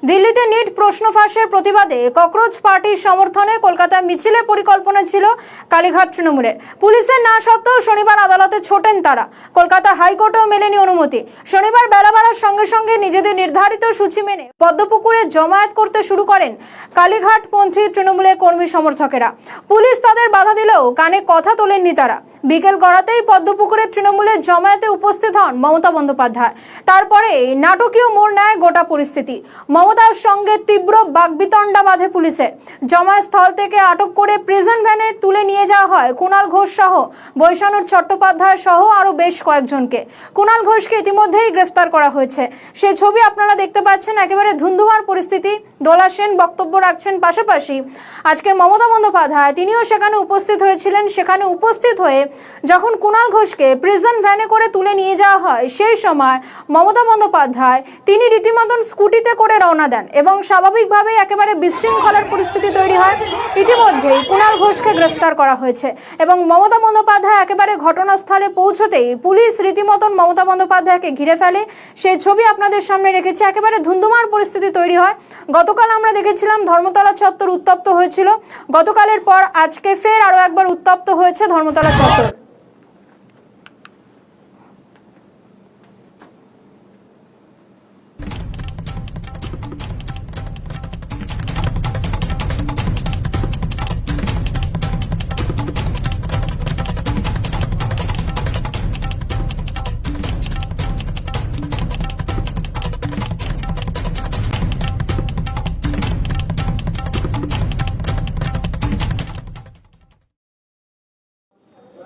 দিল্লিতে নিট প্রশ্ন ফাঁসের প্রতিবাদে ককরোচ পার্টির সমর্থনে কলকাতায় মিছিলের পরিকল্পনা ছিল কালীঘাট তৃণমূলের। পুলিশের না সত্ত্বেও শনিবার আদালতে ছোটেন তারা। কলকাতা হাইকোর্টেও মেলেনি অনুমতি। শনিবার বেলা বাড়ার সঙ্গে সঙ্গে নিজেদের নির্ধারিত সূচি মেনে পদ্মপুকুরে জমায়েত করতে শুরু করেন কালীঘাটপন্থী তৃণমূলের কর্মী সমর্থকেরা। পুলিশ তাদের বাধা দিলেও কানে কথা তোলেননি তারা। বিকেল গড়াতেই পদ্মপুকুরে তৃণমূলের জমায়েতে উপস্থিত হন মমতা বন্দ্যোপাধ্যায়। তারপরে নাটকীয় মোড় নেয় গোটা পরিস্থিতি। মমতার সঙ্গে তীব্র বাকবিতণ্ডা বাঁধে পুলিশের। জমায়েত স্থল থেকে আটক করে প্রিজন ভ্যানে তুলে নিয়ে যাওয়া হয় কুণাল ঘোষ সহ বৈশানুর চট্টোপাধ্যায় সহ আরো বেশ কয়েকজনকে। কুণাল ঘোষকে ইতিমধ্যেই গ্রেফতার করা হয়েছে। সেই ছবি আপনারা দেখতে পাচ্ছেন। একেবারে ধুন্ধুমার পরিস্থিতি। দোলা সেন বক্তব্য রাখছেন, পাশাপাশি আজকে মমতা বন্দ্যোপাধ্যায় তিনিও সেখানে উপস্থিত হয়েছিলেন। সেখানে উপস্থিত হয়ে যখন কুণাল ঘোষকে প্রিজন ভ্যানে করে তুলে নিয়ে যাওয়া হয়, সেই সময় মমতা বন্দ্যোপাধ্যায় তিনি রীতিমতন স্কুটিতে করে রওনা দেন এবং স্বাভাবিকভাবেই একেবারে বিশৃঙ্খলার পরিস্থিতি তৈরি হয়। ইতিমধ্যেই কুণাল ঘোষকে গ্রেফতার করা হয়েছে এবং মমতা বন্দ্যোপাধ্যায় একেবারে ঘটনাস্থলে পৌঁছতেই পুলিশ রীতিমতন মমতা বন্দ্যোপাধ্যায়কে ঘিরে ফেলে। সেই ছবি আপনাদের সামনে রেখেছে। একেবারে ধুন্ধুমার পরিস্থিতি তৈরি হয়। গতকাল আমরা দেখেছিলাম ধর্মতলা চত্বর উত্তপ্ত হয়েছিল। গতকালের পর আজকে ফের আরো একবার উত্তপ্ত হয়েছে ধর্মতলা চত্বর।